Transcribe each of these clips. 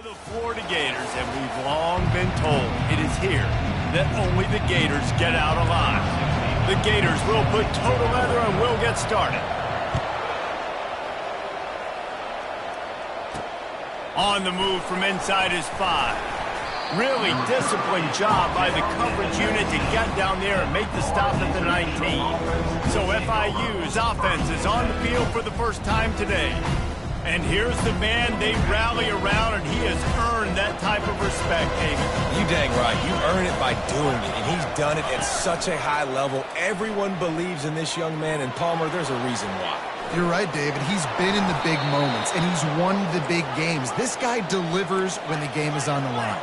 of the Florida Gators, and we've long been told it is here that only the Gators get out alive. The Gators will put total leather and will get started. On the move from inside his 5. Really disciplined job by the coverage unit to get down there and make the stop at the 19. So FIU's offense is on the field for the first time today. And here's the man they rally around, and he has earned that type of respect, David. You dang right. You earn it by doing it, and he's done it at such a high level. Everyone believes in this young man, and Palmer, there's a reason why. You're right, David. He's been in the big moments, and he's won the big games. This guy delivers when the game is on the line.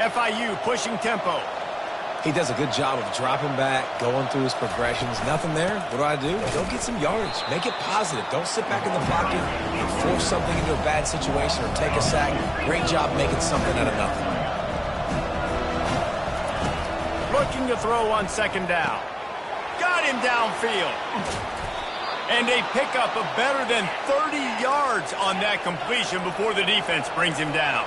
FIU pushing tempo. He does a good job of dropping back, going through his progressions. Nothing there. What do? Go get some yardage. Make it positive. Don't sit back in the pocket and force something into a bad situation or take a sack. Great job making something out of nothing. Looking to throw on second down. Got him downfield. And they pick up a better than 30 yards on that completion before the defense brings him down.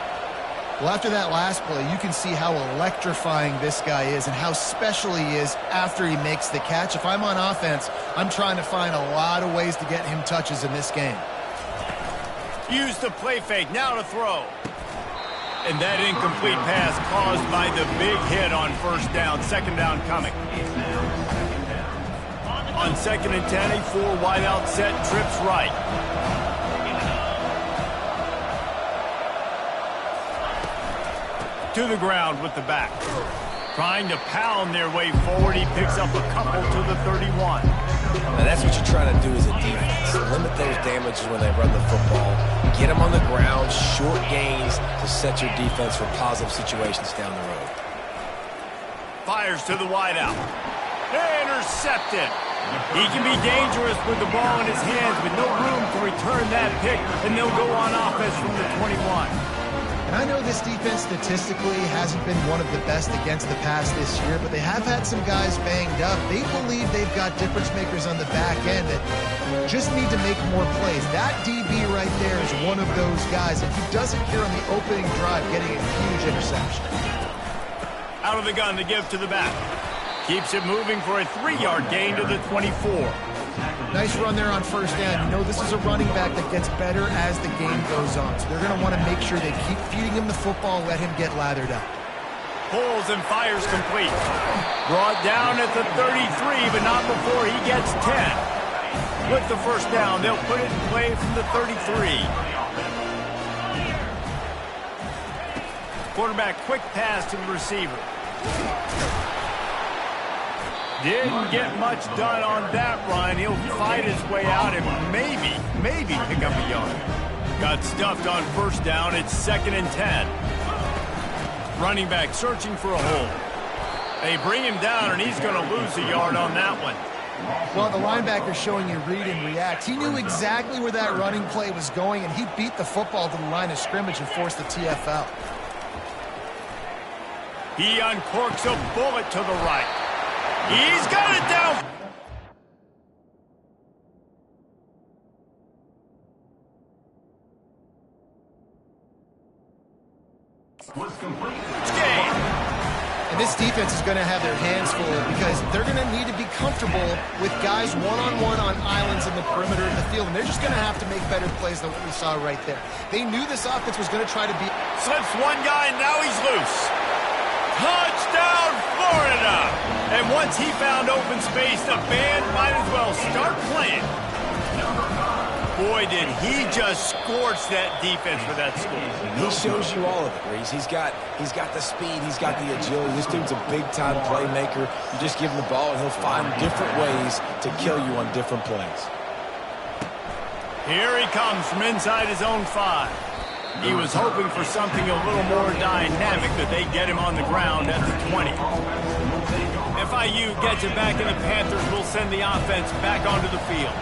Well, after that last play, you can see how electrifying this guy is and how special he is after he makes the catch. If I'm on offense, I'm trying to find a lot of ways to get him touches in this game. Use the play fake, now to throw. And that incomplete pass caused by the big hit on first down. Second down coming. On 2nd and 10, a 4 wide out set, trips right. To the ground with the back. Trying to pound their way forward. He picks up a couple to the 31. Now that's what you're trying to do as a defense. Limit those damages when they run the football. Get them on the ground, short gains to set your defense for positive situations down the road. Fires to the wideout. Intercepted. He can be dangerous with the ball in his hands, but no room to return that pick, and they'll go on offense from the 21. And I know this defense statistically hasn't been one of the best against the pass this year, but they have had some guys banged up. They believe they've got difference makers on the back end that just need to make more plays. That DB right there is one of those guys. If he doesn't here on the opening drive, getting a huge interception. Out of the gun to give to the back. Keeps it moving for a 3-yard gain to the 24. Nice run there on first down. You know, this is a running back that gets better as the game goes on. So they're going to want to make sure they keep feeding him the football, let him get lathered up. Pulls and fires complete. Brought down at the 33, but not before he gets 10. With the first down, they'll put it in play from the 33. Quarterback quick pass to the receiver. Didn't get much done on that run. He'll fight his way out and maybe pick up a yard. Got stuffed on first down. It's 2nd and 10. Running back searching for a hole. They bring him down, and he's going to lose a yard on that one. Well, the linebacker's showing you read and react. He knew exactly where that running play was going, and he beat the football to the line of scrimmage and forced the TFL. He uncorks a bullet to the right. He's got it down. Was complete. Game. And this defense is going to have their hands full because they're going to need to be comfortable with guys one-on-one on islands in the perimeter of the field, and they're just going to have to make better plays than what we saw right there. They knew this offense was going to try to be... Slips one guy, and now he's loose. Touchdown, Florida! And once he found open space, the band might as well start playing. Boy, did he just scorch that defense for that score. He shows you all of it, Reese. He's got the speed, he's got the agility. This dude's a big-time playmaker. You just give him the ball, and he'll find different ways to kill you on different plays. Here he comes from inside his own 5. He was hoping for something a little more dynamic, but they get him on the ground at the 20. FIU gets it back, and the Panthers will send the offense back onto the field.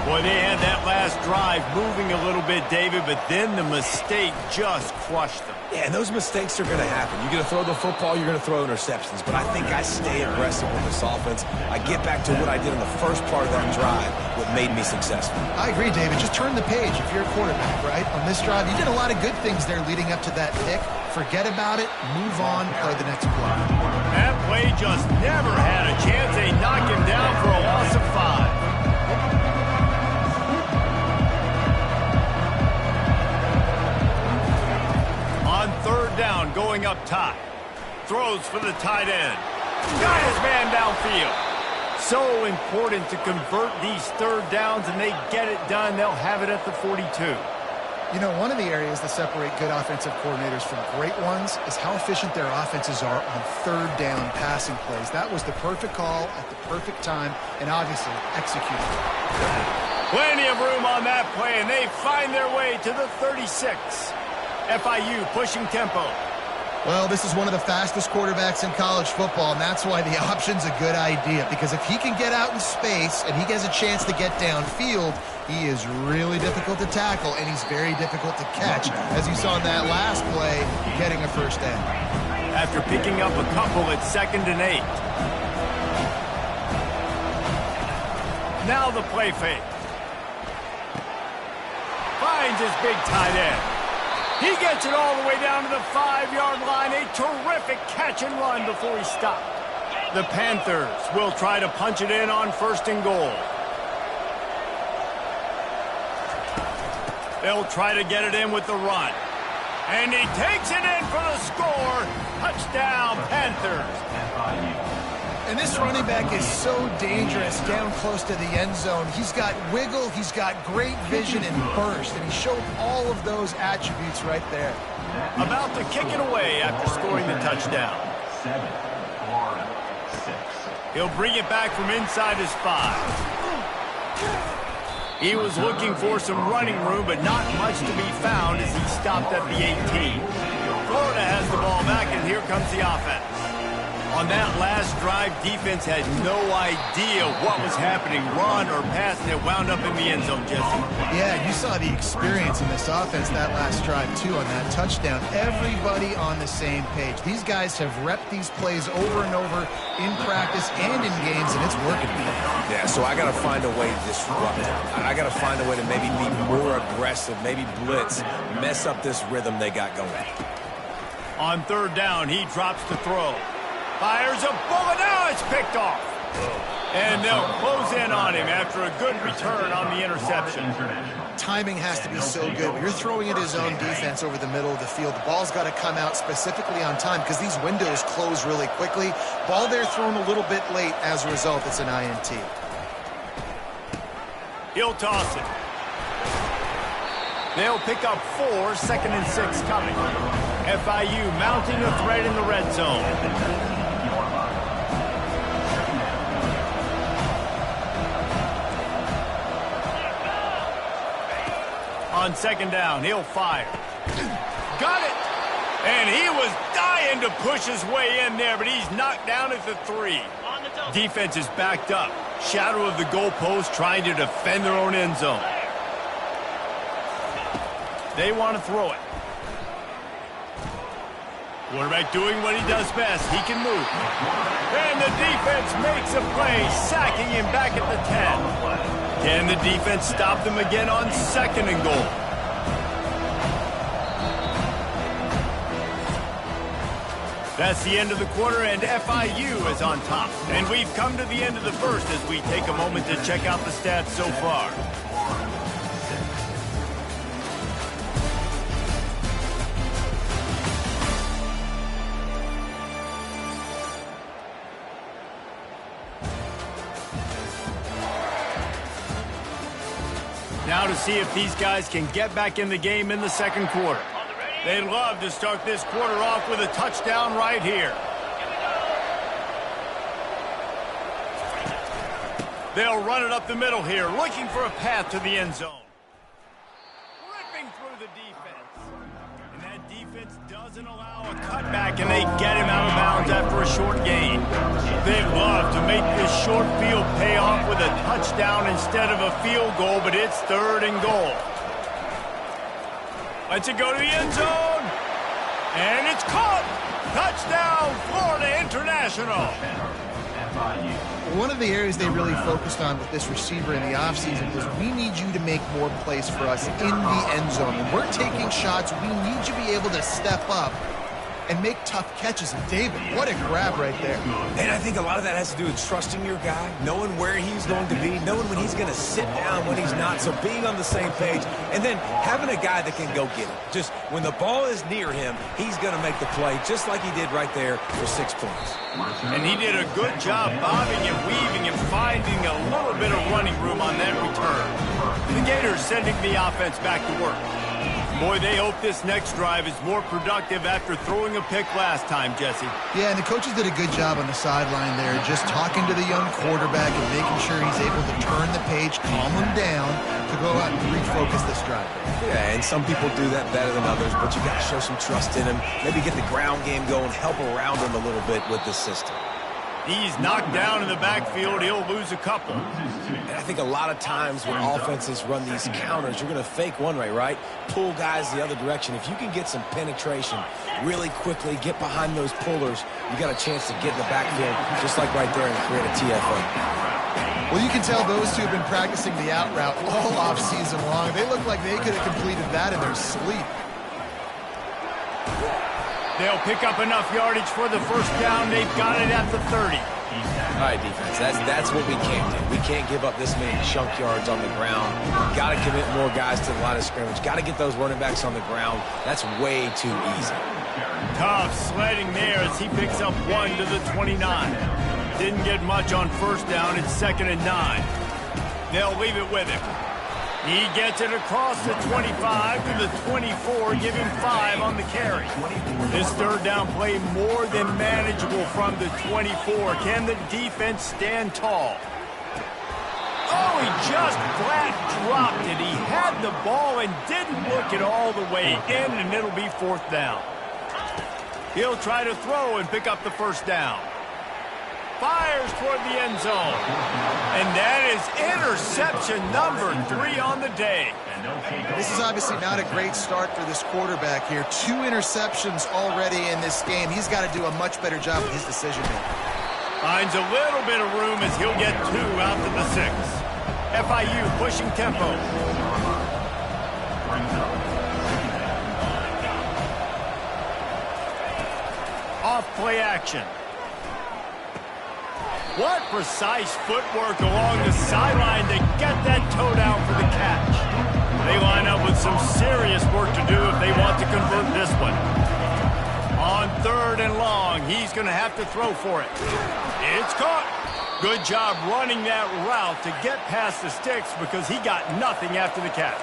Boy, they had that last drive moving a little bit, David, but then the mistake just crushed them. Yeah, and those mistakes are going to happen. You're going to throw the football, you're going to throw interceptions. But I think I stay aggressive with this offense. I get back to what I did in the first part of that drive, what made me successful. I agree, David. Just turn the page if you're a quarterback, right? On this drive, you did a lot of good things there leading up to that pick. Forget about it, move on, play the next play. That play just never had a chance. They knock him down for a loss of 5. On third down, going up top. Throws for the tight end. Got his man downfield. So important to convert these third downs, and they get it done. They'll have it at the 42. You know, one of the areas that separate good offensive coordinators from great ones is how efficient their offenses are on third down passing plays. That was the perfect call at the perfect time, and obviously executed. Plenty of room on that play, and they find their way to the 36. FIU pushing tempo. Well, this is one of the fastest quarterbacks in college football, and that's why the option's a good idea. Because if he can get out in space and he has a chance to get downfield, he is really difficult to tackle, and he's very difficult to catch, as you saw in that last play, getting a first down. After picking up a couple at 2nd and 8. Now the play fake. Finds his big tight end. He gets it all the way down to the 5-yard line. A terrific catch and run before he stopped. The Panthers will try to punch it in on 1st and goal. They'll try to get it in with the run. And he takes it in for the score. Touchdown, Panthers. And this running back is so dangerous down close to the end zone. He's got wiggle, he's got great vision and burst, and he showed all of those attributes right there. About to kick it away after scoring the touchdown. 7, 4, 6. He'll bring it back from inside his 5. He was looking for some running room, but not much to be found as he stopped at the 18. Florida has the ball back, and here comes the offense. On that last drive, defense had no idea what was happening, run or pass, and it wound up in the end zone, Jesse. Yeah, you saw the experience in this offense that last drive, too, on that touchdown. Everybody on the same page. These guys have repped these plays over and over in practice and in games, and it's working. Yeah, so I got to find a way to disrupt it. I got to find a way to maybe be more aggressive, maybe blitz, mess up this rhythm they got going. On third down, he drops to throw. Fires a bullet. Now it's picked off. And they'll close in on him after a good return on the interception. Timing has to be so good. When you're throwing at his own defense over the middle of the field, the ball's got to come out specifically on time because these windows close really quickly. Ball there thrown a little bit late. As a result, it's an INT. He'll toss it. They'll pick up 4, 2nd and 6 coming. FIU mounting a threat in the red zone. On 2nd down, he'll fire. Got it! And he was dying to push his way in there, but he's knocked down at the 3. Defense is backed up. Shadow of the goalpost trying to defend their own end zone. They want to throw it. Quarterback doing what he does best. He can move. And the defense makes a play, sacking him back at the 10. Can the defense stop them again on 2nd and goal? That's the end of the quarter, and FIU is on top. And we've come to the end of the first as we take a moment to check out the stats so far. Now to see if these guys can get back in the game in the 2nd quarter. They'd love to start this quarter off with a touchdown right here. They'll run it up the middle here, looking for a path to the end zone. Ripping through the defense. And that defense defense doesn't allow a cutback, and they get him out of bounds after a short gain. They'd love to make this short field pay off with a touchdown instead of a field goal, but it's 3rd and goal. Lets it go to the end zone, and it's caught. Touchdown, Florida International. One of the areas they really focused on with this receiver in the offseason was we need you to make more plays for us in the end zone. When we're taking shots, we need you to be able to step up and make tough catches. And David, what a grab right there. And I think a lot of that has to do with trusting your guy, knowing where he's going to be, knowing when he's going to sit down, when he's not, so being on the same page, and then having a guy that can go get it. Just when the ball is near him, he's going to make the play, just like he did right there for 6 points. And he did a good job bobbing and weaving and finding a little bit of running room on that return. The Gators sending the offense back to work. Boy, they hope this next drive is more productive after throwing a pick last time, Jesse. Yeah, and the coaches did a good job on the sideline there, just talking to the young quarterback and making sure he's able to turn the page, calm him down to go out and refocus this drive. Yeah, and some people do that better than others, but you got to show some trust in him. Maybe get the ground game going, help around him a little bit with this system. He's knocked down in the backfield. He'll lose a couple. And I think a lot of times when offenses run these counters, you're going to fake one way, right? Pull guys the other direction. If you can get some penetration really quickly, get behind those pullers, you got a chance to get in the backfield just like right there and create a TFO. Well, you can tell those two have been practicing the out route all off season long. They look like they could have completed that in their sleep. They'll pick up enough yardage for the first down. They've got it at the 30. All right, defense, that's what we can't do. We can't give up this many chunk yards on the ground. Got to commit more guys to the line of scrimmage. Got to get those running backs on the ground. That's way too easy. Tough sledding there as he picks up 1 to the 29. Didn't get much on first down. It's 2nd and 9. They'll leave it with him. He gets it across the 25 to the 24, give him 5 on the carry. This 3rd down play more than manageable from the 24. Can the defense stand tall? Oh, he just flat dropped it. He had the ball and didn't look it all the way in, and it'll be 4th down. He'll try to throw and pick up the first down. Fires toward the end zone. And that is interception number 3 on the day. This is obviously not a great start for this quarterback here. 2 interceptions already in this game. He's got to do a much better job with his decision-making. Finds a little bit of room as he'll get 2 out to the 6. FIU pushing tempo. Off play action. What precise footwork along the sideline to get that toe down for the catch. They line up with some serious work to do if they want to convert this one. On 3rd and long, he's going to have to throw for it. It's caught. Good job running that route to get past the sticks because he got nothing after the catch.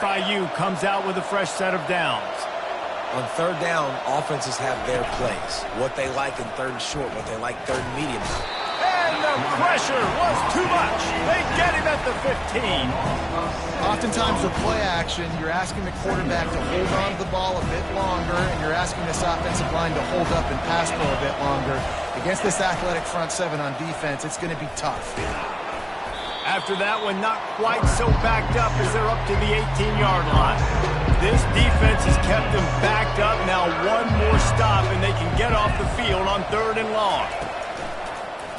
FIU comes out with a fresh set of downs. On 3rd down, offenses have their plays. What they like in 3rd and short, what they like 3rd and medium. And the pressure was too much. They get him at the 15. Oftentimes with play action, you're asking the quarterback to hold on to the ball a bit longer, and you're asking this offensive line to hold up and pass pro a bit longer. Against this athletic front 7 on defense, it's going to be tough. After that one, not quite so backed up as they're up to the 18-yard line. This defense has kept them backed up. Now 1 more stop, and they can get off the field on 3rd and long.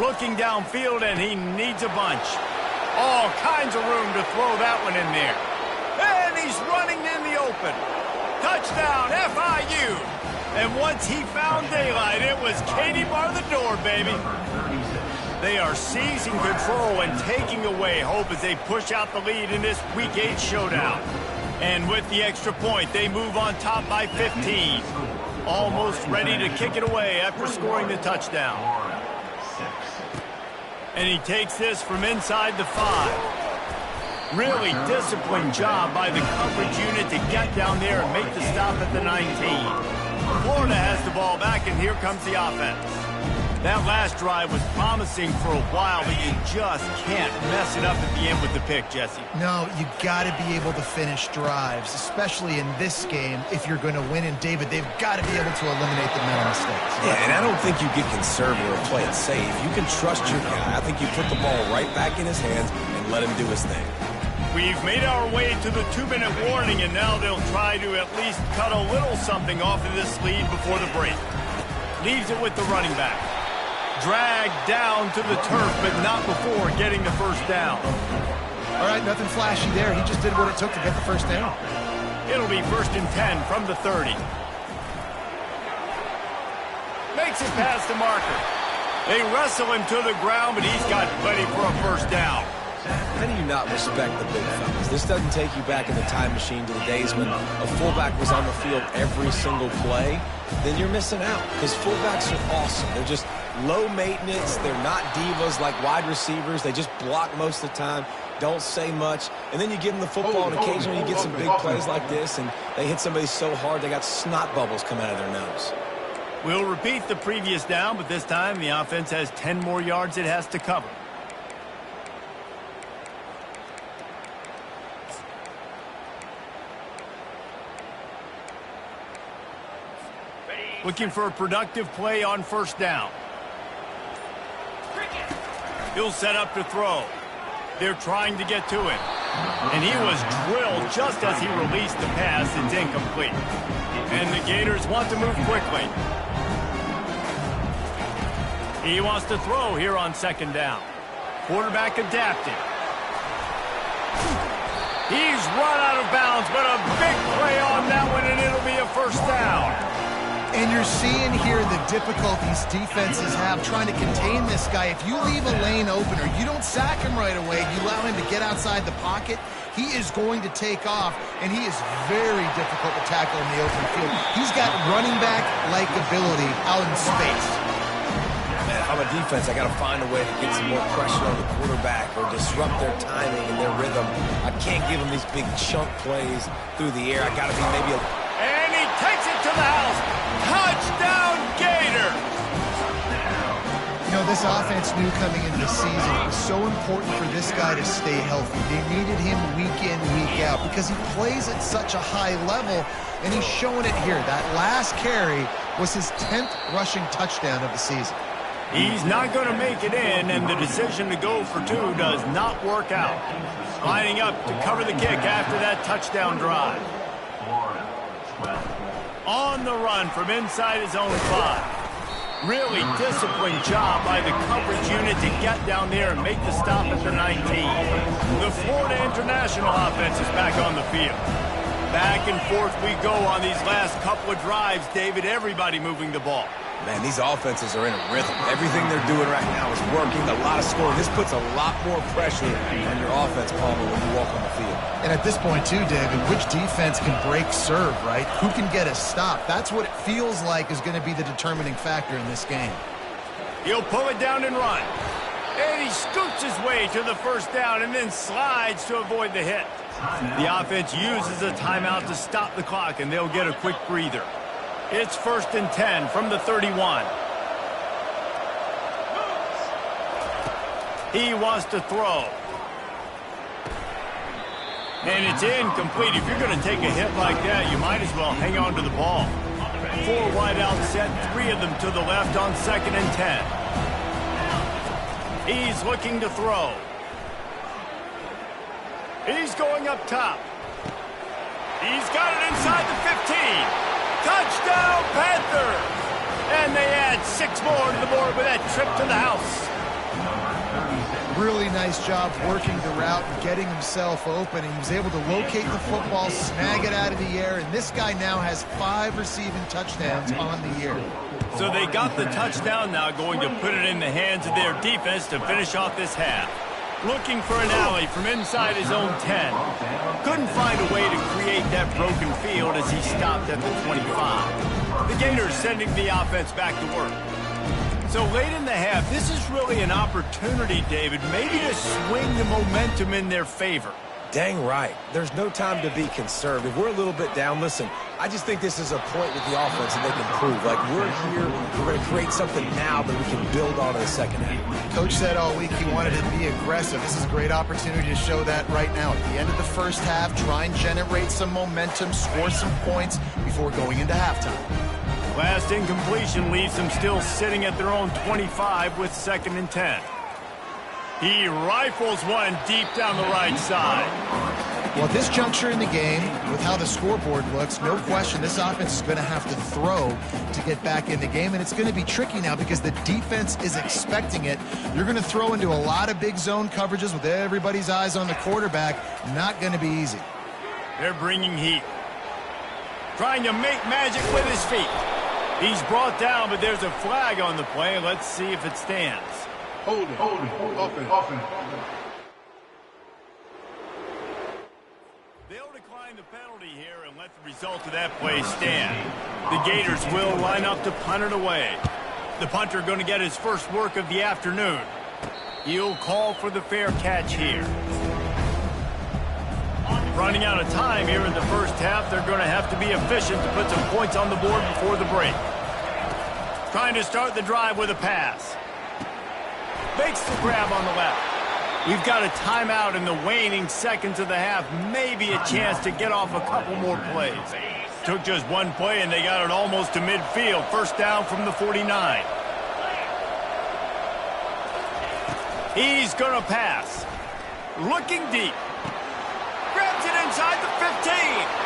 Looking downfield, and he needs a bunch. All kinds of room to throw that one in there. And he's running in the open. Touchdown, FIU. And once he found daylight, it was Katie bar the door, baby. They are seizing control and taking away hope as they push out the lead in this Week 8 showdown. And with the extra point, they move on top by 15. Almost ready to kick it away after scoring the touchdown. And he takes this from inside the 5. Really disciplined job by the coverage unit to get down there and make the stop at the 19. Florida has the ball back, and here comes the offense. That last drive was promising for a while, but you just can't mess it up at the end with the pick, Jesse. No, you got to be able to finish drives, especially in this game. If you're going to win, and David, they've got to be able to eliminate the mental mistakes. Yeah, and I don't think you get conservative or play it safe. You can trust your guy. I think you put the ball right back in his hands and let him do his thing. We've made our way to the 2-minute warning, and now they'll try to at least cut a little something off of this lead before the break. Leaves it with the running back. Dragged down to the turf, but not before getting the first down. All right, nothing flashy there. He just did what it took to get the first down. It'll be 1st and 10 from the 30. Makes it past the marker. They wrestle him to the ground, but he's got plenty for a first down. How do you not respect the big fellas? This doesn't take you back in the time machine to the days when a fullback was on the field every single play. Then you're missing out because fullbacks are awesome. They're just low maintenance. They're not divas like wide receivers. They just block most of the time, don't say much. And then you give them the football, and occasionally you get some big plays like this, and they hit somebody so hard they got snot bubbles coming out of their nose. We'll repeat the previous down, but this time the offense has 10 more yards it has to cover. Looking for a productive play on first down. He'll set up to throw. They're trying to get to it. And he was drilled just as he released the pass. It's incomplete. And the Gators want to move quickly. He wants to throw here on 2nd down. Quarterback adapted. He's run out of bounds, but a big play on that one, and it'll be a first down. And you're seeing here the difficulties defenses have trying to contain this guy. If you leave a lane open or you don't sack him right away, you allow him to get outside the pocket, he is going to take off, and he is very difficult to tackle in the open field. He's got running back-like ability out in space. Man, if I'm a defense, I got to find a way to get some more pressure on the quarterback or disrupt their timing and their rhythm. I can't give them these big chunk plays through the air. I got to be maybe a... And he takes it to the house. Touchdown, Gator! You know, this offense knew coming into the season it was so important for this guy to stay healthy. They needed him week in, week out because he plays at such a high level, and he's showing it here. That last carry was his 10th rushing touchdown of the season. He's not going to make it in, and the decision to go for 2 does not work out. Lining up to cover the kick after that touchdown drive. On the run from inside his own 5. Really disciplined job by the coverage unit to get down there and make the stop at the 19. The Florida International offense is back on the field. Back and forth we go on these last couple of drives, David. Everybody moving the ball. Man, these offenses are in a rhythm. Everything they're doing right now is working. A lot of scoring. This puts a lot more pressure on your offense, Palmer, when you walk on the field. And at this point, too, David, which defense can break serve, right? Who can get a stop? That's what it feels like is going to be the determining factor in this game. He'll pull it down and run. And he scoots his way to the first down and then slides to avoid the hit. The offense uses a timeout to stop the clock, and they'll get a quick breather. It's 1st and 10 from the 31. He wants to throw. And it's incomplete. If you're going to take a hit like that, you might as well hang on to the ball. 4 wide out set, 3 of them to the left on 2nd and 10. He's looking to throw. He's going up top. He's got it inside the 15. Touchdown, Panthers! And they add 6 more to the board with that trip to the house. Really nice job working the route and getting himself open. And he was able to locate the football, snag it out of the air, and this guy now has 5 receiving touchdowns on the year. So they got the touchdown, now going to put it in the hands of their defense to finish off this half. Looking for an alley from inside his own 10. Couldn't find a way to create that broken field as he stopped at the 25. The Gators sending the offense back to work. So late in the half, this is really an opportunity, David, maybe to swing the momentum in their favor. Dang right. There's no time to be conservative. We're a little bit down. Listen, I just think this is a point with the offense that they can prove. Like, we're here, we're going to create something now that we can build on in the second half. Coach said all week he wanted to be aggressive. This is a great opportunity to show that right now. At the end of the first half, try and generate some momentum, score some points before going into halftime. Last incompletion leaves them still sitting at their own 25 with 2nd and 10. He rifles one deep down the right side. Well, at this juncture in the game, with how the scoreboard looks, no question this offense is going to have to throw to get back in the game, and it's going to be tricky now because the defense is expecting it. You're going to throw into a lot of big zone coverages with everybody's eyes on the quarterback. Not going to be easy. They're bringing heat. Trying to make magic with his feet. He's brought down, but there's a flag on the play. Let's see if it stands. Hold it. Offense. They'll decline the penalty here and let the result of that play stand. The Gators will line up to punt it away. The punter going to get his first work of the afternoon. He'll call for the fair catch here. Running out of time here in the first half, they're going to have to be efficient to put some points on the board before the break. Trying to start the drive with a pass. Makes the grab on the left. We've got a timeout in the waning seconds of the half. Maybe a chance to get off a couple more plays. Took just one play and they got it almost to midfield. First down from the 49. He's going to pass. Looking deep. Grabs it inside the 15.